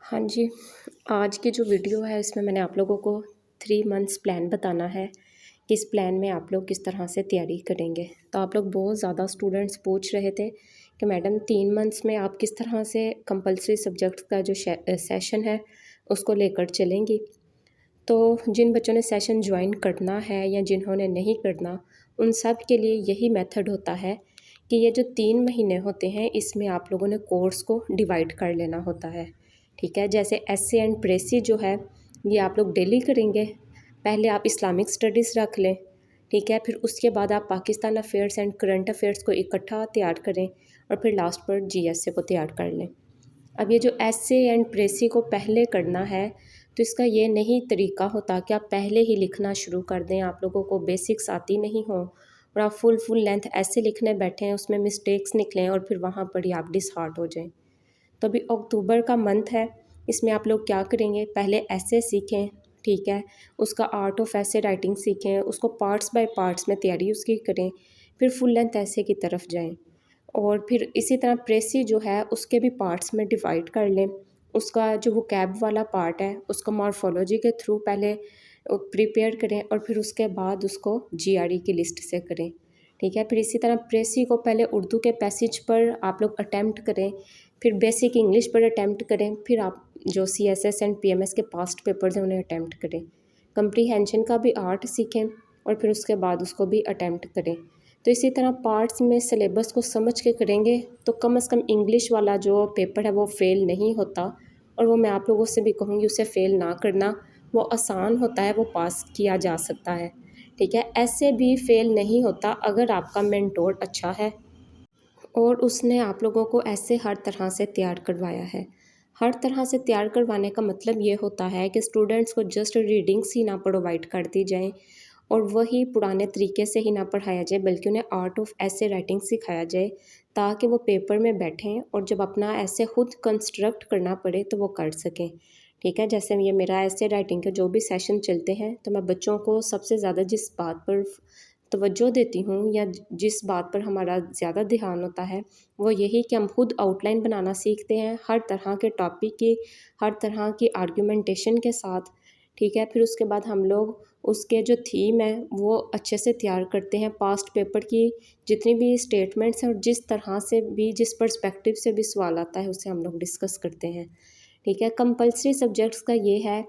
हाँ जी, आज की जो वीडियो है इसमें मैंने आप लोगों को 3 मंथ्स प्लान बताना है कि इस प्लान में आप लोग किस तरह से तैयारी करेंगे। तो आप लोग बहुत ज़्यादा स्टूडेंट्स पूछ रहे थे कि मैडम 3 मंथ्स में आप किस तरह से कंपल्सरी सब्जेक्ट्स का जो सेशन है उसको लेकर चलेंगी। तो जिन बच्चों ने सेशन ज्वाइन करना है या जिन्होंने नहीं करना, उन सब के लिए यही मेथड होता है कि ये जो 3 महीने होते हैं इसमें आप लोगों ने कोर्स को डिवाइड कर लेना होता है। ठीक है, जैसे एसए एंड प्रेसी जो है ये आप लोग डेली करेंगे। पहले आप इस्लामिक स्टडीज़ रख लें, ठीक है, फिर उसके बाद आप Pakistan affairs and current affairs को इकट्ठा तैयार करें और फिर लास्ट पर जीएसए को तैयार कर लें। अब ये जो एसए एंड प्रेसी को पहले करना है तो इसका ये नहीं तरीका होता कि आप पहले ही लिखना शुरू कर दें, आप लोगों को बेसिक्स आती नहीं हो और आप फुल लेंथ ऐसे लिखने बैठे हैं, उसमें मिस्टेक्स निकलें और फिर वहाँ पर ही आप डिसहार्ट हो जाएं। तो अभी अक्टूबर का मंथ है, इसमें आप लोग क्या करेंगे, पहले ऐसे सीखें, ठीक है, उसका आर्ट ऑफ ऐसे राइटिंग सीखें, उसको पार्ट्स बाय पार्ट्स में तैयारी उसकी करें, फिर फुल लेंथ ऐसे की तरफ जाएं और फिर इसी तरह प्रेसी जो है उसके भी पार्ट्स में डिवाइड कर लें। उसका जो वो कैब वाला पार्ट है उसको मॉर्फोलॉजी के थ्रू पहले प्रिपेयर करें और फिर उसके बाद उसको जीआरई की लिस्ट से करें, ठीक है। फिर इसी तरह प्रेसी को पहले उर्दू के पैसेज पर आप लोग अटैम्प्ट करें, फिर बेसिक इंग्लिश पर अटैम्प्ट करें, फिर आप जो सीएसएस एंड पीएमएस के पास्ट पेपर्स हैं उन्हें अटैम्प्ट करें। कंप्रीहेंशन का भी आर्ट सीखें और फिर उसके बाद उसको भी अटैम्प्ट करें। तो इसी तरह पार्ट्स में सिलेबस को समझ के करेंगे तो कम से कम इंग्लिश वाला जो पेपर है वो फ़ेल नहीं होता, और वो मैं आप लोगों से भी कहूँगी उसे फ़ेल ना करना, वो आसान होता है, वो पास किया जा सकता है, ठीक है। ऐसे भी फ़ेल नहीं होता अगर आपका मेंटोर अच्छा है और उसने आप लोगों को ऐसे हर तरह से तैयार करवाया है। हर तरह से तैयार करवाने का मतलब ये होता है कि स्टूडेंट्स को जस्ट रीडिंग्स ही ना प्रोवाइड कर दी जाएँ और वही पुराने तरीके से ही ना पढ़ाया जाए, बल्कि उन्हें आर्ट ऑफ ऐसे राइटिंग सिखाया जाए ताकि वो पेपर में बैठें और जब अपना ऐसे खुद कंस्ट्रक्ट करना पड़े तो वो कर सकें, ठीक है। जैसे ये मेरा ऐसे राइटिंग के जो भी सेशन चलते हैं तो मैं बच्चों को सबसे ज़्यादा जिस बात पर तवज्जो देती हूँ या जिस बात पर हमारा ज़्यादा ध्यान होता है वो यही कि हम खुद आउटलाइन बनाना सीखते हैं हर तरह के टॉपिक की, हर तरह की आर्गुमेंटेशन के साथ, ठीक है। फिर उसके बाद हम लोग उसके जो थीम है वो अच्छे से तैयार करते हैं, पास्ट पेपर की जितनी भी स्टेटमेंट्स हैं और जिस तरह से भी जिस पर्सपेक्टिव से भी सवाल आता है उसे हम लोग डिस्कस करते हैं, ठीक है। कंपल्सरी सब्जेक्ट्स का ये है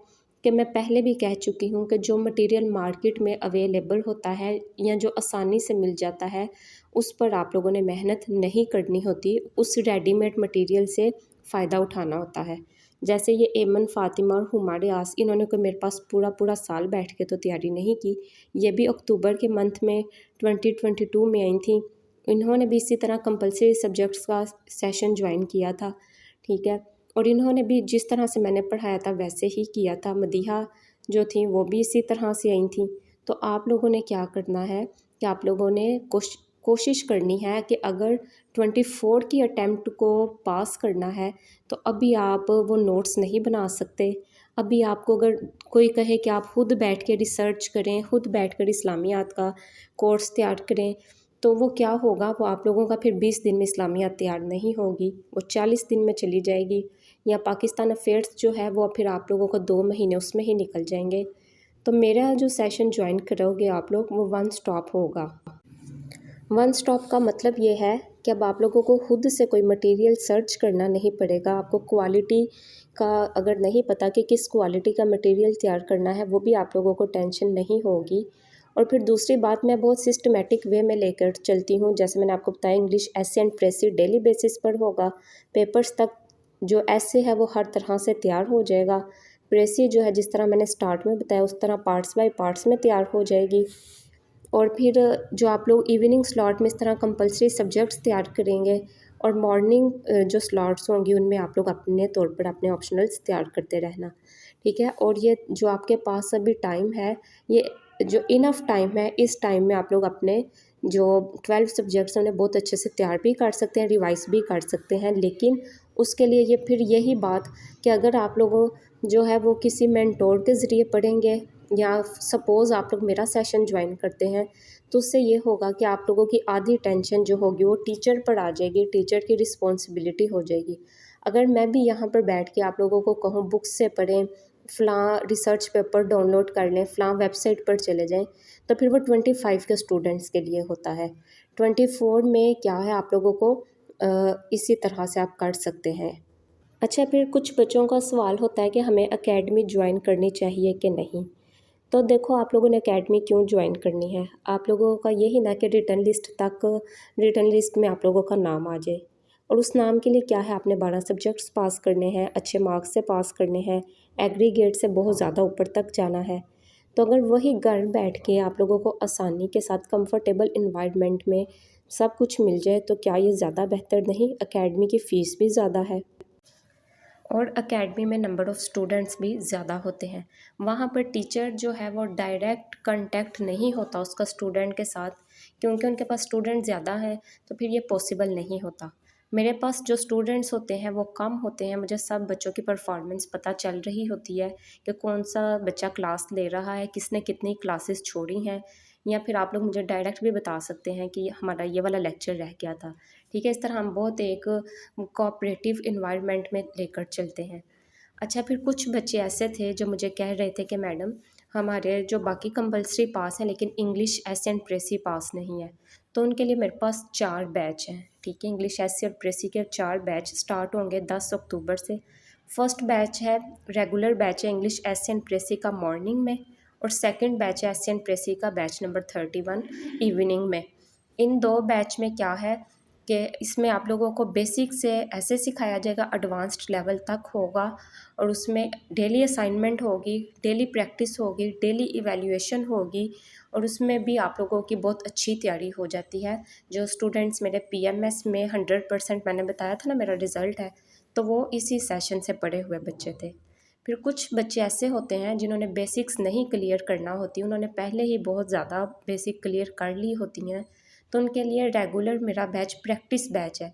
कि मैं पहले भी कह चुकी हूँ कि जो मटेरियल मार्केट में अवेलेबल होता है या जो आसानी से मिल जाता है उस पर आप लोगों ने मेहनत नहीं करनी होती, उस रेडीमेड मटेरियल से फ़ायदा उठाना होता है। जैसे ये एमन, फ़ातिमा और हुमा रियाज, इन्होंने कोई मेरे पास पूरा साल बैठ के तो तैयारी नहीं की, ये भी अक्टूबर के मंथ में 2022 में आई थी। इन्होंने भी इसी तरह कंपल्सरी सब्जेक्ट्स का सेशन ज्वाइन किया था, ठीक है, और इन्होंने भी जिस तरह से मैंने पढ़ाया था वैसे ही किया था। मदीहा जो थी वो भी इसी तरह से आई थी। तो आप लोगों ने क्या करना है कि आप लोगों ने कोशिश करनी है कि अगर 24 की अटैम्प्ट को पास करना है तो अभी आप वो नोट्स नहीं बना सकते। अभी आपको अगर कोई कहे कि आप खुद बैठ के रिसर्च करें, खुद बैठकर इस्लामियात का कोर्स तैयार करें, तो वो क्या होगा, वो आप लोगों का फिर 20 दिन में इस्लामियात तैयार नहीं होगी, वो 40 दिन में चली जाएगी, या पाकिस्तान अफेयर्स जो है वो फिर आप लोगों को 2 महीने उसमें ही निकल जाएंगे। तो मेरा जो सेशन ज्वाइन करोगे आप लोग वो वन स्टॉप होगा। वन स्टॉप का मतलब ये है कि अब आप लोगों को खुद से कोई मटेरियल सर्च करना नहीं पड़ेगा। आपको क्वालिटी का अगर नहीं पता कि किस क्वालिटी का मटेरियल तैयार करना है वो भी आप लोगों को टेंशन नहीं होगी। और फिर दूसरी बात, मैं बहुत सिस्टमेटिक वे में लेकर चलती हूँ। जैसे मैंने आपको बताया, English essay and precis daily basis पर होगा, पेपर्स तक जो ऐसे है वो हर तरह से तैयार हो जाएगा। प्रेसी जो है जिस तरह मैंने स्टार्ट में बताया उस तरह पार्ट्स बाय पार्ट्स में तैयार हो जाएगी। और फिर जो आप लोग इवनिंग स्लॉट में इस तरह कंपल्सरी सब्जेक्ट्स तैयार करेंगे और मॉर्निंग जो स्लॉट्स होंगी उनमें आप लोग अपने तौर पर अपने ऑप्शनल्स तैयार करते रहना, ठीक है। और ये जो आपके पास अभी टाइम है, ये जो इनफ टाइम है, इस टाइम में आप लोग अपने जो 12 सब्जेक्ट्स हैं उन्हें बहुत अच्छे से तैयार भी कर सकते हैं, रिवाइज भी कर सकते हैं। लेकिन उसके लिए ये फिर यही बात कि अगर आप लोगों जो है वो किसी मेंटोर के ज़रिए पढ़ेंगे या सपोज़ आप लोग मेरा सेशन ज्वाइन करते हैं तो उससे ये होगा कि आप लोगों की आधी टेंशन जो होगी वो टीचर पर आ जाएगी, टीचर की रिस्पॉन्सिबिलिटी हो जाएगी। अगर मैं भी यहाँ पर बैठ के आप लोगों को कहूँ बुक्स से पढ़ें, फ़लाँ रिसर्च पेपर डाउनलोड कर लें, फ़लाँ वेबसाइट पर चले जाएँ, तो फिर वो 25 के स्टूडेंट्स के लिए होता है। 24 में क्या है आप लोगों को इसी तरह से आप कर सकते हैं। अच्छा, फिर कुछ बच्चों का सवाल होता है कि हमें एकेडमी ज्वाइन करनी चाहिए कि नहीं। तो देखो, आप लोगों ने एकेडमी क्यों ज्वाइन करनी है, आप लोगों का यही ना कि रिटर्न लिस्ट में आप लोगों का नाम आ जाए। और उस नाम के लिए क्या है, आपने 12 सब्जेक्ट्स पास करने हैं, अच्छे मार्क्स से पास करने हैं, एग्रीगेट से बहुत ज़्यादा ऊपर तक जाना है। तो अगर वही घर बैठ के आप लोगों को आसानी के साथ कंफर्टेबल इन्वायरमेंट में सब कुछ मिल जाए, तो क्या ये ज़्यादा बेहतर नहीं। एकेडमी की फ़ीस भी ज़्यादा है और एकेडमी में नंबर ऑफ़ स्टूडेंट्स भी ज़्यादा होते हैं। वहाँ पर टीचर जो है वो डायरेक्ट कांटेक्ट नहीं होता उसका स्टूडेंट के साथ, क्योंकि उनके पास स्टूडेंट ज़्यादा हैं, तो फिर ये पॉसिबल नहीं होता। मेरे पास जो स्टूडेंट्स होते हैं वो कम होते हैं, मुझे सब बच्चों की परफॉर्मेंस पता चल रही होती है कि कौन सा बच्चा क्लास ले रहा है, किसने कितनी क्लासेस छोड़ी हैं, या फिर आप लोग मुझे डायरेक्ट भी बता सकते हैं कि हमारा ये वाला लेक्चर रह गया था। ठीक है, इस तरह हम बहुत एक कोऑपरेटिव इन्वायरमेंट में लेकर चलते हैं। अच्छा, फिर कुछ बच्चे ऐसे थे जो मुझे कह रहे थे कि मैडम, हमारे जो बाकी कंपलसरी पास हैं लेकिन इंग्लिश एसे एंड प्रेसी पास नहीं है। तो उनके लिए मेरे पास 4 बैच हैं। ठीक है, इंग्लिश एसे और प्रेसी के 4 बैच स्टार्ट होंगे 10 अक्टूबर से। फर्स्ट बैच है, रेगुलर बैच है इंग्लिश एसे एंड प्रेसी का मॉर्निंग में, और सेकंड बैच है एसे एंड प्रेसी का बैच नंबर 31 इवनिंग में। इन 2 बैच में क्या है कि इसमें आप लोगों को बेसिक से ऐसे सिखाया जाएगा, एडवांस्ड लेवल तक होगा, और उसमें डेली असाइनमेंट होगी, डेली प्रैक्टिस होगी, डेली इवैल्यूएशन होगी, और उसमें भी आप लोगों की बहुत अच्छी तैयारी हो जाती है। जो स्टूडेंट्स मेरे पीएमएस में 100% मैंने बताया था ना मेरा रिज़ल्ट है, तो वो इसी सेशन से पढ़े हुए बच्चे थे। फिर कुछ बच्चे ऐसे होते हैं जिन्होंने बेसिक्स नहीं क्लियर करना होती, उन्होंने पहले ही बहुत ज़्यादा बेसिक क्लियर कर ली होती हैं, तो उनके लिए रेगुलर मेरा बैच प्रैक्टिस बैच है।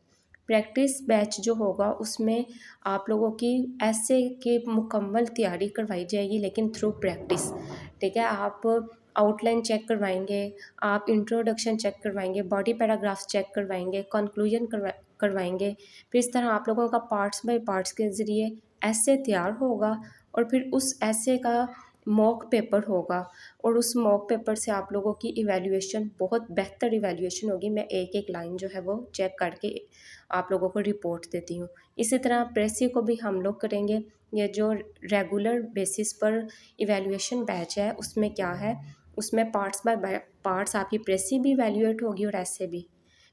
प्रैक्टिस बैच जो होगा उसमें आप लोगों की ऐसे की मुकम्मल तैयारी करवाई जाएगी, लेकिन थ्रू प्रैक्टिस। ठीक है, आप आउटलाइन चेक करवाएंगे, आप इंट्रोडक्शन चेक करवाएंगे, बॉडी पैराग्राफ्स चेक करवाएंगे, कंक्लूजन करवाएंगे। फिर इस तरह आप लोगों का पार्ट्स बाय पार्ट्स के ज़रिए ऐसे तैयार होगा, और फिर उस ऐसे का मॉक पेपर होगा, और उस मॉक पेपर से आप लोगों की इवैल्यूएशन बहुत बेहतर इवैल्यूएशन होगी। मैं एक एक लाइन जो है वो चेक करके आप लोगों को रिपोर्ट देती हूँ। इसी तरह प्रेसी को भी हम लोग करेंगे। ये जो रेगुलर बेसिस पर इवैल्यूएशन बैच है उसमें क्या है, उसमें पार्ट्स बाय पार्ट्स आपकी प्रेसी भी इवैल्यूएट होगी और ऐसे भी।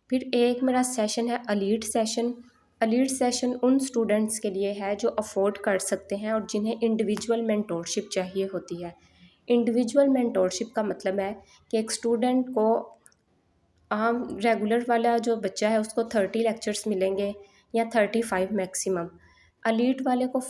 फिर एक मेरा सेशन है अलीट सेशन। अलीट सेशन उन स्टूडेंट्स के लिए है जो अफोर्ड कर सकते हैं और जिन्हें इंडिविजुअल मेंटोरशिप चाहिए होती है। इंडिविजुअल मेंटोरशिप का मतलब है कि एक स्टूडेंट को आम रेगुलर वाला जो बच्चा है उसको 30 लेक्चर्स मिलेंगे या 35 मैक्सिमम। अलीट वाले को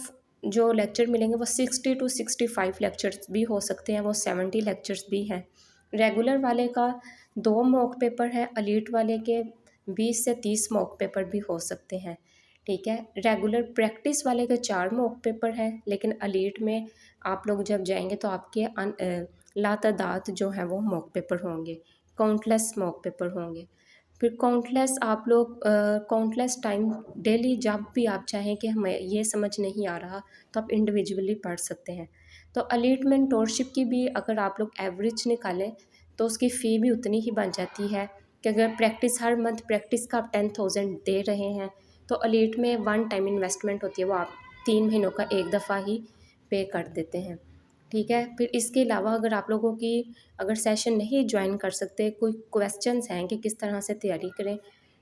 जो लेक्चर मिलेंगे वो 60 टू 65 लेक्चर्स भी हो सकते हैं, वो 70 लेक्चर्स भी हैं। रेगुलर वाले का 2 मॉक पेपर है, अलीट वाले के 20 से 30 मॉक पेपर भी हो सकते हैं। ठीक है, रेगुलर प्रैक्टिस वाले के 4 मॉक पेपर हैं, लेकिन अलीट में आप लोग जब जाएंगे तो आपके लातादात जो हैं वो मॉक पेपर होंगे, काउंटलेस मॉक पेपर होंगे। फिर काउंटलेस आप लोग काउंटलेस टाइम डेली जब भी आप चाहें कि हमें ये समझ नहीं आ रहा, तो आप इंडिविजुअली पढ़ सकते हैं। तो अलीट मेंटोरशिप की भी अगर आप लोग एवरेज निकालें तो उसकी फ़ी भी उतनी ही बन जाती है कि अगर प्रैक्टिस हर मंथ प्रैक्टिस का आप 10,000 दे रहे हैं, तो अलीट में वन टाइम इन्वेस्टमेंट होती है, वो आप 3 महीनों का एक दफ़ा ही पे कर देते हैं। ठीक है, फिर इसके अलावा अगर आप लोगों की अगर सेशन नहीं ज्वाइन कर सकते, कोई क्वेश्चंस हैं कि किस तरह से तैयारी करें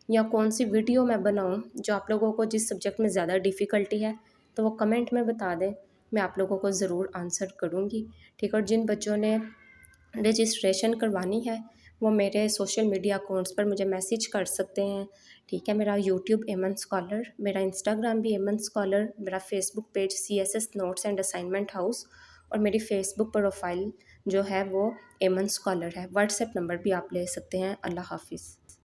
या कौन सी वीडियो मैं बनाऊं जो आप लोगों को जिस सब्जेक्ट में ज़्यादा डिफ़िकल्टी है, तो वो कमेंट में बता दें, मैं आप लोगों को ज़रूर आंसर करूंगी। ठीक है, और जिन बच्चों ने रजिस्ट्रेशन करवानी है वो मेरे सोशल मीडिया अकाउंट्स पर मुझे मैसेज कर सकते हैं। ठीक है, मेरा यूट्यूब एमन स्कॉलर, मेरा इंस्टाग्राम भी एमन स्कॉलर, मेरा Facebook page CSS notes and assignment house, और मेरी फेसबुक प्रोफाइल जो है वो एमन स्कॉलर है। व्हाट्सएप नंबर भी आप ले सकते हैं। अल्लाह हाफिज़।